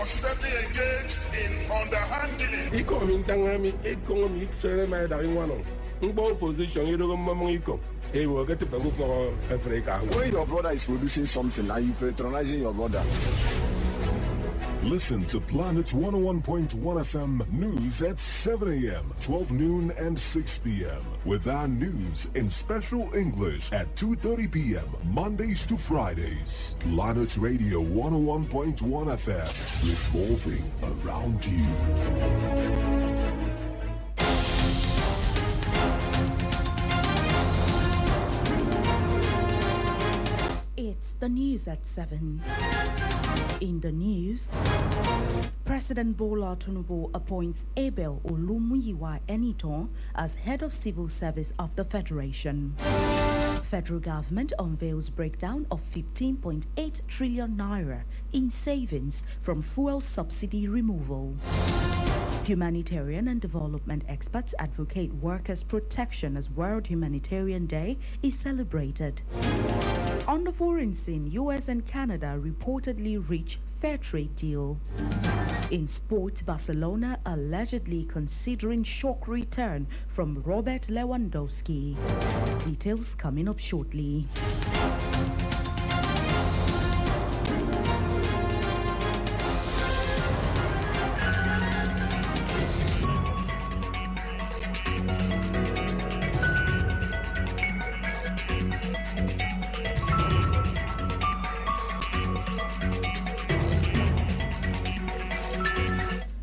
consistently engage in underhanding. Economic ceremony that in one position, you don't know. Hey, we'll get to Peru for Africa. When your brother is producing something and you patronizing your brother. Listen to Planet 101.1 FM News at 7 a.m., 12 noon, and 6 p.m. with our news in special English at 2:30 p.m., Mondays to Fridays. Planet Radio 101.1 FM, revolving around you. It's the news at 7. In the news, President Bola Tinubu appoints Abel Olumuyiwa Eniton as head of civil service of the Federation. Federal government unveils breakdown of 15.8 trillion naira in savings from fuel subsidy removal. Humanitarian and development experts advocate workers' protection as World Humanitarian Day is celebrated. On the foreign scene, US and Canada reportedly reach fair trade deal. In sport, Barcelona allegedly considering shock return from Robert Lewandowski. Details coming up shortly.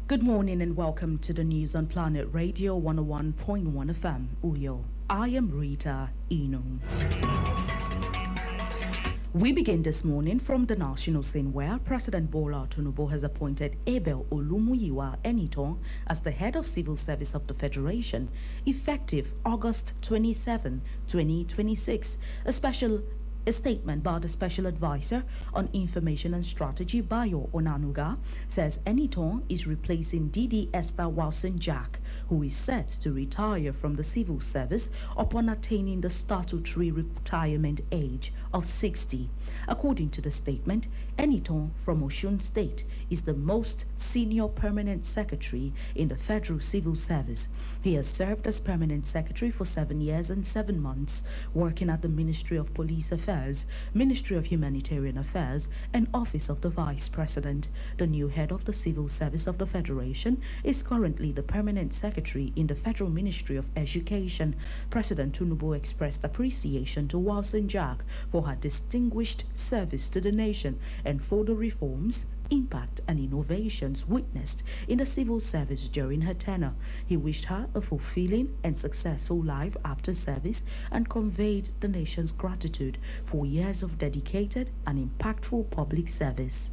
Good morning and welcome to the news on Planet Radio 101.1 FM, Uyo. I am Rita Inung. We begin this morning from the national scene where President Bola Tinubu has appointed Abel Olumuyiwa Eniton as the head of civil service of the Federation, effective August 27, 2026. A statement by the Special Advisor on Information and Strategy, Bayo Onanuga, says Eniton is replacing Didi Esther Wilson-Jack, who is set to retire from the civil service upon attaining the statutory retirement age of 60. According to the statement, Eniton from Osun State is the most senior permanent secretary in the Federal Civil Service. He has served as permanent secretary for 7 years and 7 months, working at the Ministry of Police Affairs, Ministry of Humanitarian Affairs, and Office of the Vice President. The new head of the Civil Service of the Federation is currently the permanent secretary in the Federal Ministry of Education. President Tinubu expressed appreciation to Wilson-Jack for her distinguished service to the nation and for the reforms, impact and innovations witnessed in the civil service during her tenure. He wished her a fulfilling and successful life after service and conveyed the nation's gratitude for years of dedicated and impactful public service.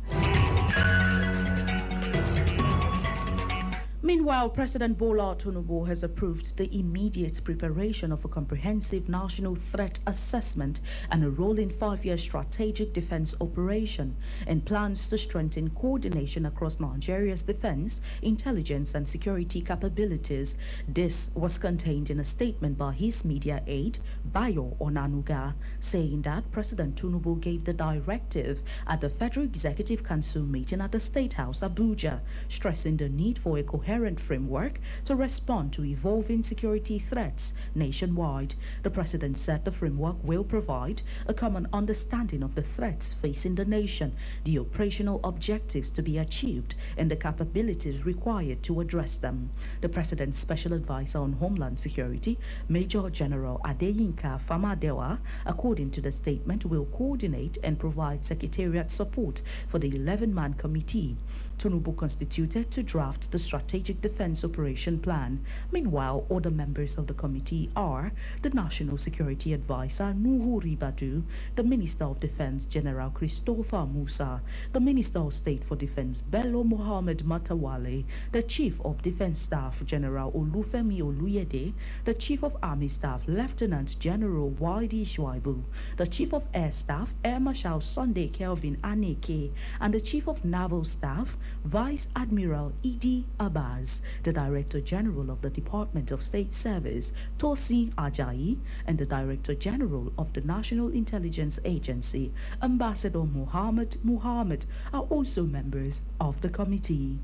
Meanwhile, President Bola Tinubu has approved the immediate preparation of a comprehensive national threat assessment and a rolling 5-year strategic defense operation and plans to strengthen coordination across Nigeria's defense, intelligence and security capabilities. This was contained in a statement by his media aide, Bayo Onanuga, saying that President Tinubu gave the directive at the Federal Executive Council meeting at the State House, Abuja, stressing the need for a coherent framework to respond to evolving security threats nationwide. The president said the framework will provide a common understanding of the threats facing the nation, the operational objectives to be achieved, and the capabilities required to address them. The president's special advisor on Homeland Security, Major General Adeyinka Famadewa, according to the statement, will coordinate and provide secretariat support for the 11-man committee. Tinubu constituted to draft the Strategic Defense Operation Plan. Meanwhile, other members of the committee are the National Security Advisor Nuhu Ribadu, the Minister of Defense General Christopher Musa, the Minister of State for Defense Bello Mohammed Matawale, the Chief of Defense Staff General Olufemi Oluyede, the Chief of Army Staff Lieutenant General Wadi Shwaibu, the Chief of Air Staff Air Marshal Sunday Kelvin Aneke, and the Chief of Naval Staff Vice Admiral Idi Abba. as the Director General of the Department of State Service, Tosin Ajayi, and the Director General of the National Intelligence Agency, Ambassador Mohammed Muhammad, are also members of the committee.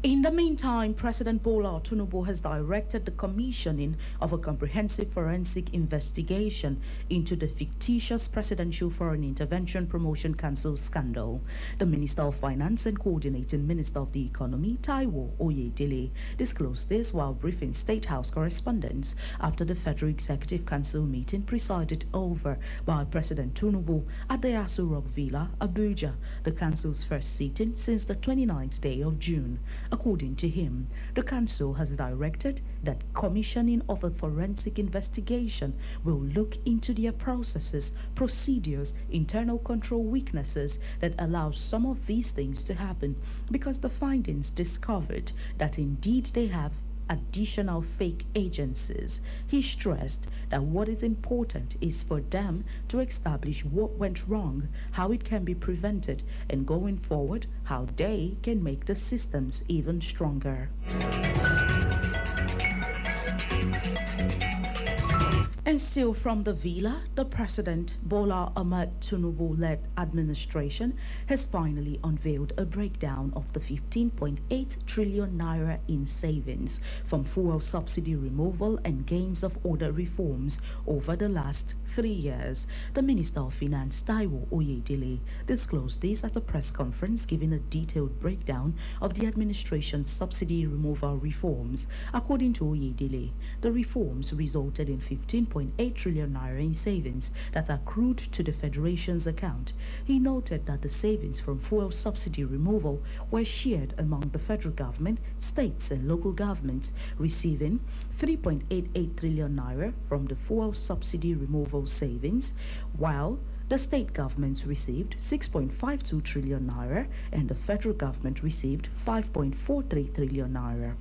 In the meantime, President Bola Tinubu has directed the commissioning of a comprehensive forensic investigation into the fictitious Presidential Foreign Intervention Promotion Council scandal. The Minister of Finance and Coordinating Minister of the Economy, Taiwo Oyedele, disclosed this while briefing State House correspondents after the Federal Executive Council meeting presided over by President Tinubu at the Aso Rock Villa, Abuja, the Council's first sitting since the 29th day of June. According to him, the Council has directed that commissioning of a forensic investigation will look into their processes, procedures, internal control weaknesses that allow some of these things to happen, because the findings discovered that indeed they have additional fake agencies. He stressed that what is important is for them to establish what went wrong, how it can be prevented, and going forward, how they can make the systems even stronger. And still from the villa, the President Bola Ahmed Tinubu-led administration has finally unveiled a breakdown of the 15.8 trillion naira in savings from fuel subsidy removal and gains of order reforms over the last 3 years. The Minister of Finance, Taiwo Oyedele, disclosed this at a press conference, giving a detailed breakdown of the administration's subsidy removal reforms. According to Oyedele, the reforms resulted in 15.8 trillion naira in savings that accrued to the Federation's account. He noted that the savings from fuel subsidy removal were shared among the federal government, states, and local governments, receiving 3.88 trillion naira from the fuel subsidy removal savings, while the state governments received 6.52 trillion naira and the federal government received 5.43 trillion naira.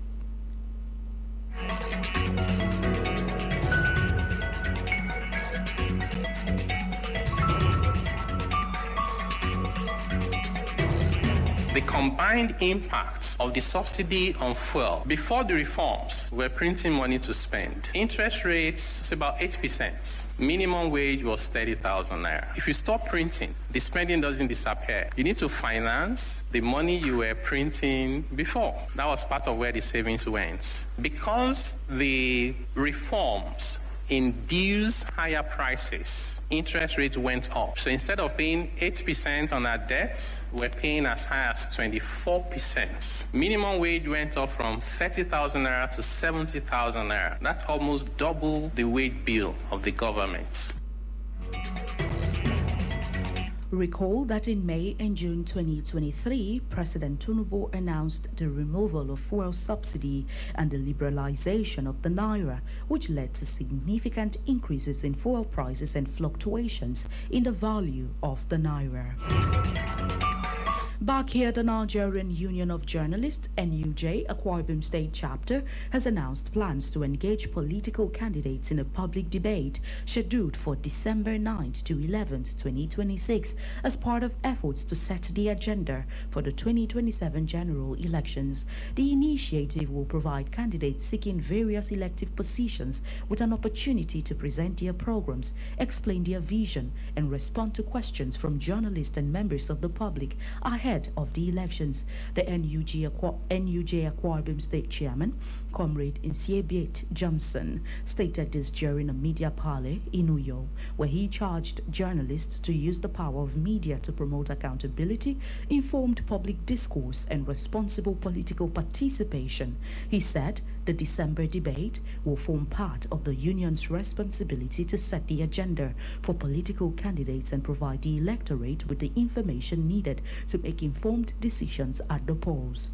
The combined impact of the subsidy on fuel before the reforms were printing money to spend. Interest rates is about 8%. Minimum wage was 30,000 naira. If you stop printing, the spending doesn't disappear. You need to finance the money you were printing before. That was part of where the savings went. Because the reforms induce higher prices, interest rates went up. So instead of paying 8% on our debt, we're paying as high as 24%. Minimum wage went up from 30,000 naira to 70,000 naira. That's almost double the wage bill of the government. Recall that in May and June 2023, President Tinubu announced the removal of fuel subsidy and the liberalization of the naira, which led to significant increases in fuel prices and fluctuations in the value of the naira. Back here, the Nigerian Union of Journalists, NUJ, Akwa Ibom State Chapter, has announced plans to engage political candidates in a public debate scheduled for December 9th to 11th, 2026, as part of efforts to set the agenda for the 2027 general elections. The initiative will provide candidates seeking various elective positions with an opportunity to present their programs, explain their vision, and respond to questions from journalists and members of the public ahead of the elections. The NUJ Akwa Ibom State Chairman, Comrade Insiebiet Johnson, stated this during a media parley in Uyo, where he charged journalists to use the power of media to promote accountability, informed public discourse, and responsible political participation. He said the December debate will form part of the union's responsibility to set the agenda for political candidates and provide the electorate with the information needed to make informed decisions at the polls.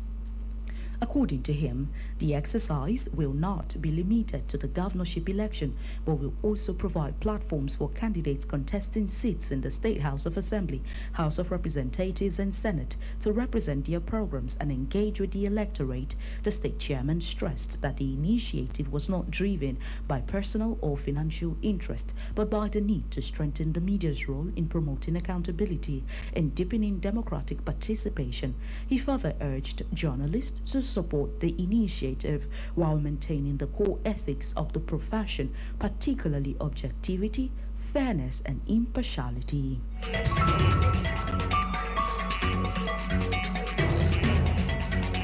According to him, the exercise will not be limited to the governorship election, but will also provide platforms for candidates contesting seats in the State House of Assembly, House of Representatives, and Senate to represent their programs and engage with the electorate. The state chairman stressed that the initiative was not driven by personal or financial interest, but by the need to strengthen the media's role in promoting accountability and deepening democratic participation. He further urged journalists to support the initiative while maintaining the core ethics of the profession, particularly objectivity, fairness, and impartiality.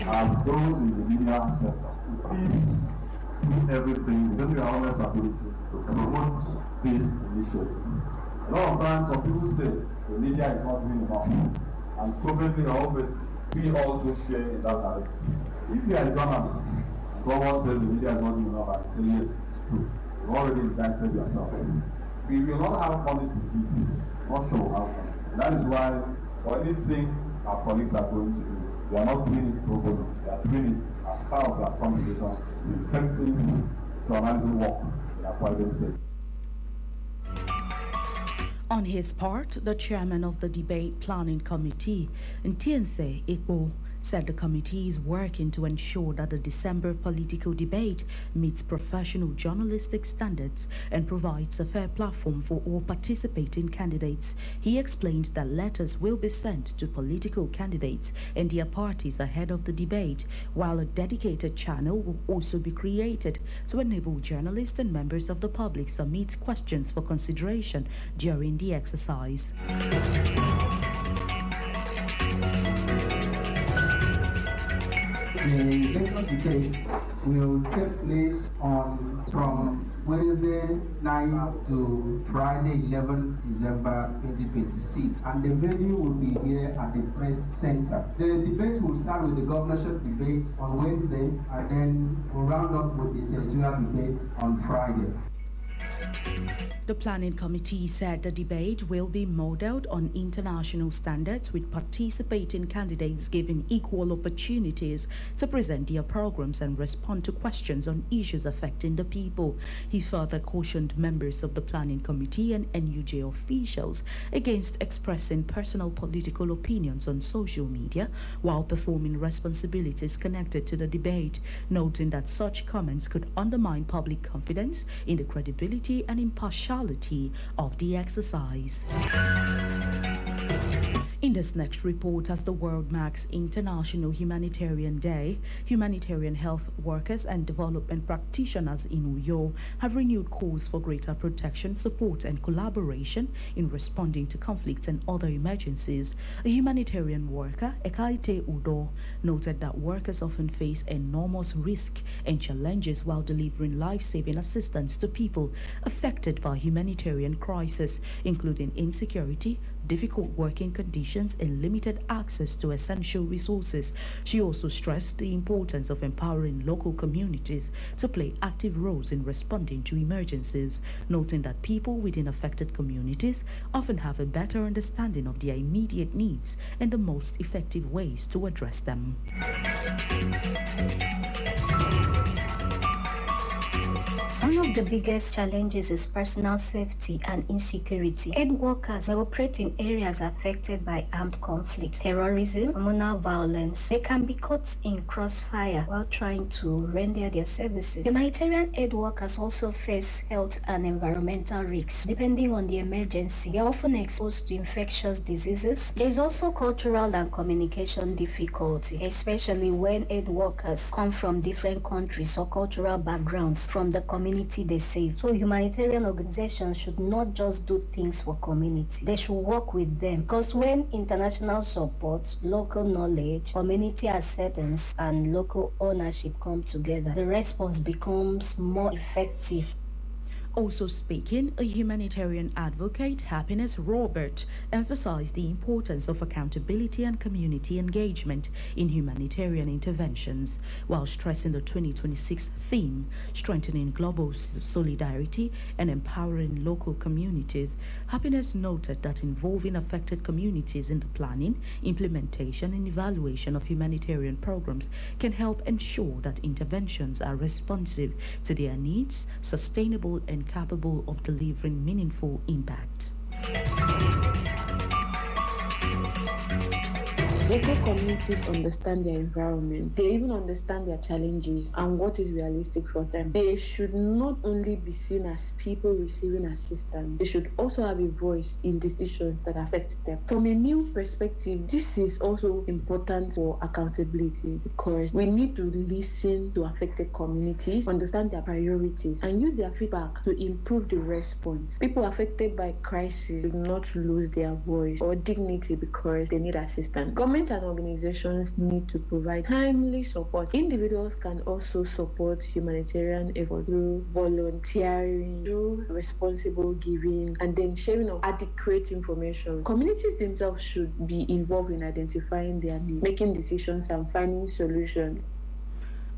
As those in the media sector, please do everything within your honest ability to promote this initiative. A lot of times, some people say the media is not doing enough, and probably we also share in that direction. If you are a journalist, someone says the media is not doing enough, and you say yes, it's true. You've already indicted yourself. We will not have money to give, not sure how. That is why, for anything our colleagues are going to do, we are not doing it pro bono. We are doing it as part of our contribution to effective journalism work in our private state. On his part, the chairman of the Debate Planning Committee, Ntiense Ikpo, said the committee is working to ensure that the December political debate meets professional journalistic standards and provides a fair platform for all participating candidates. He explained that letters will be sent to political candidates and their parties ahead of the debate, while a dedicated channel will also be created to enable journalists and members of the public submit questions for consideration during the exercise. The electoral debate will take place from Wednesday 9 to Friday 11 December 2026, and the venue will be here at the Press Center. The debate will start with the governorship debate on Wednesday, and then we'll round up with the senatorial debate on Friday. The planning committee said the debate will be modeled on international standards, with participating candidates given equal opportunities to present their programs and respond to questions on issues affecting the people. He further cautioned members of the planning committee and NUJ officials against expressing personal political opinions on social media while performing responsibilities connected to the debate, noting that such comments could undermine public confidence in the credibility and impartiality of the exercise. In this next report, as the world marks International Humanitarian Day, humanitarian health workers and development practitioners in Uyo have renewed calls for greater protection, support, and collaboration in responding to conflicts and other emergencies. A humanitarian worker, Ekaite Udo, noted that workers often face enormous risk and challenges while delivering life-saving assistance to people affected by humanitarian crisis, including insecurity, difficult working conditions, and limited access to essential resources. She also stressed the importance of empowering local communities to play active roles in responding to emergencies, noting that people within affected communities often have a better understanding of their immediate needs and the most effective ways to address them. One of the biggest challenges is personal safety and insecurity. Aid workers operate in areas affected by armed conflict, terrorism, communal violence. They can be caught in crossfire while trying to render their services. Humanitarian aid workers also face health and environmental risks. Depending on the emergency, they are often exposed to infectious diseases. There is also cultural and communication difficulty, especially when aid workers come from different countries or cultural backgrounds from the community they save. So humanitarian organizations should not just do things for community. They should work with them, because when international support, local knowledge, community acceptance, and local ownership come together, the response becomes more effective. Also speaking, a humanitarian advocate, Happiness Robert, emphasized the importance of accountability and community engagement in humanitarian interventions, while stressing the 2026 theme, strengthening global solidarity and empowering local communities. Happiness noted that involving affected communities in the planning, implementation, and evaluation of humanitarian programs can help ensure that interventions are responsive to their needs, sustainable, and capable of delivering meaningful impact. Local communities understand their environment. They even understand their challenges and what is realistic for them. They should not only be seen as people receiving assistance, they should also have a voice in decisions that affect them. From a new perspective, this is also important for accountability because we need to listen to affected communities, understand their priorities, and use their feedback to improve the response. People affected by crisis do not lose their voice or dignity because they need assistance. Government and organizations need to provide timely support. Individuals can also support humanitarian efforts through volunteering, through responsible giving, and then sharing of adequate information. Communities themselves should be involved in identifying their needs, making decisions, and finding solutions.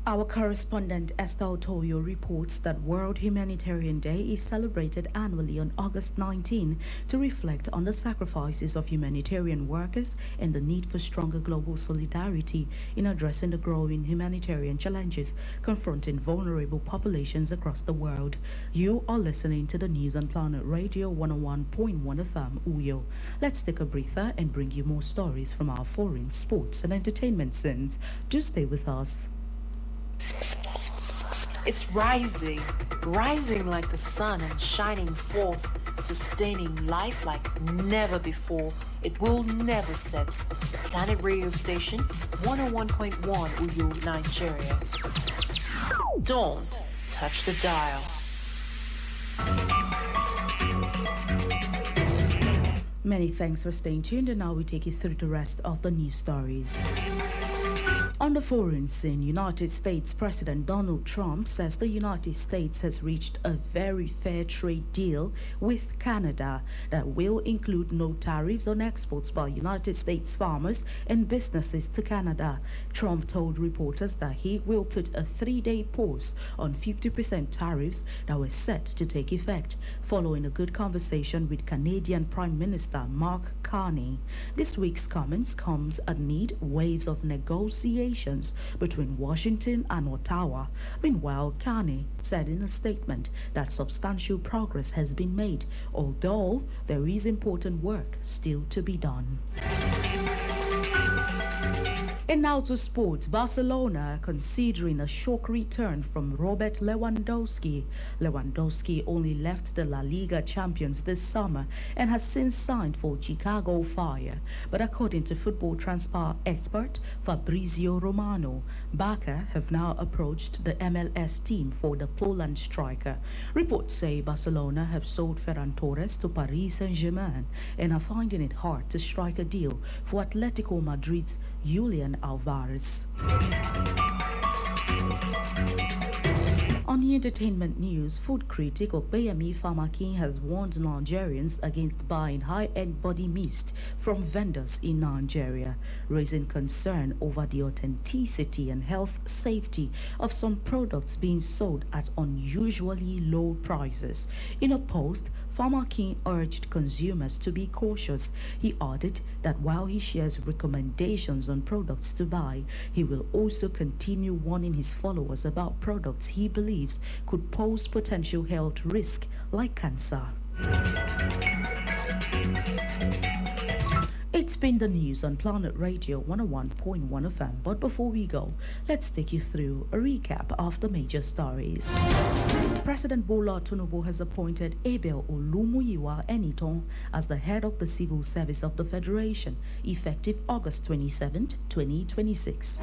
Our correspondent Esther Otoyo reports that World Humanitarian Day is celebrated annually on August 19 to reflect on the sacrifices of humanitarian workers and the need for stronger global solidarity in addressing the growing humanitarian challenges confronting vulnerable populations across the world. You are listening to the news on Planet Radio 101.1 FM Uyo. Let's take a breather and bring you more stories from our foreign, sports and entertainment scenes. Do stay with us. It's rising like the sun and shining forth, sustaining life like never before. It will never set. Planet Radio Station 101.1 Uyo, Nigeria. Don't touch the dial. Many thanks for staying tuned, and now we take you through the rest of the news stories. On the foreign scene, United States President Donald Trump says the United States has reached a very fair trade deal with Canada that will include no tariffs on exports by United States farmers and businesses to Canada. Trump told reporters that he will put a 3-day pause on 50% tariffs that were set to take effect, following a good conversation with Canadian Prime Minister Mark Carney. This week's comments comes amid waves of negotiations between Washington and Ottawa. Meanwhile, Carney said in a statement that substantial progress has been made, although there is important work still to be done. And now to sport. Barcelona considering a shock return from Robert Lewandowski. Lewandowski only left the La Liga champions this summer and has since signed for Chicago Fire. But according to football transfer expert Fabrizio Romano, Barca have now approached the MLS team for the Poland striker. Reports say Barcelona have sold Ferran Torres to Paris Saint-Germain and are finding it hard to strike a deal for Atletico Madrid's Julian Alvarez. On the entertainment news, food critic Opeyemi Famakin has warned Nigerians against buying high-end body mist from vendors in Nigeria, raising concern over the authenticity and health safety of some products being sold at unusually low prices. In a post, Famakin urged consumers to be cautious. He added that while he shares recommendations on products to buy, he will also continue warning his followers about products he believes could pose potential health risk like cancer. It's been the news on Planet Radio 101.1 FM, but before we go, let's take you through a recap of the major stories. President Bola Tinubu has appointed Abel Olumuyiwa Eniton as the head of the Civil Service of the Federation, effective August 27, 2026.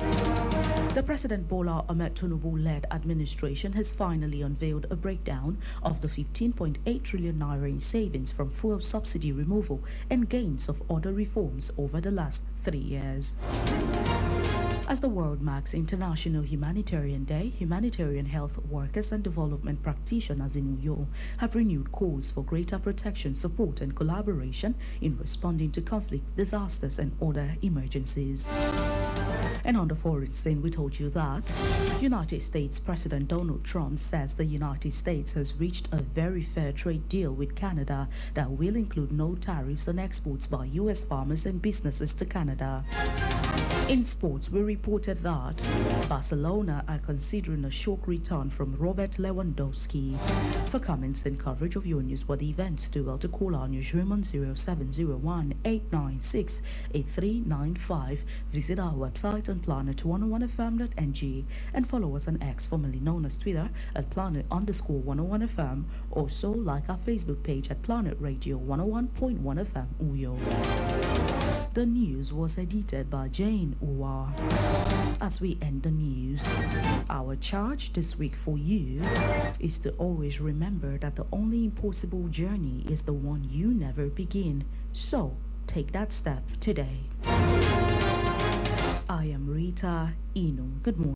The President Bola Ahmed Tinubu-led administration has finally unveiled a breakdown of the 15.8 trillion naira in savings from fuel subsidy removal and gains of other reforms over the last 3 years. As the world marks International Humanitarian Day, humanitarian health workers and development practitioners in Uyo have renewed calls for greater protection, support, and collaboration in responding to conflict, disasters, and other emergencies. And on the foreign scene, we told you that United States President Donald Trump says the United States has reached a very fair trade deal with Canada that will include no tariffs on exports by U.S. farmers and businesses to Canada. In sports, we reported that Barcelona are considering a shock return from Robert Lewandowski. For comments and coverage of your news for the events, do well to call our newsroom on 0701-896-8395. Visit our website on planet101fm.ng and follow us on X, formerly known as Twitter, at planet_101fm. Also, like our Facebook page at Planet Radio 101.1 FM Uyo. The news was edited by Jane Uwa. As we end the news, our charge this week for you is to always remember that the only impossible journey is the one you never begin. So, take that step today. I am Rita Inung. Good morning.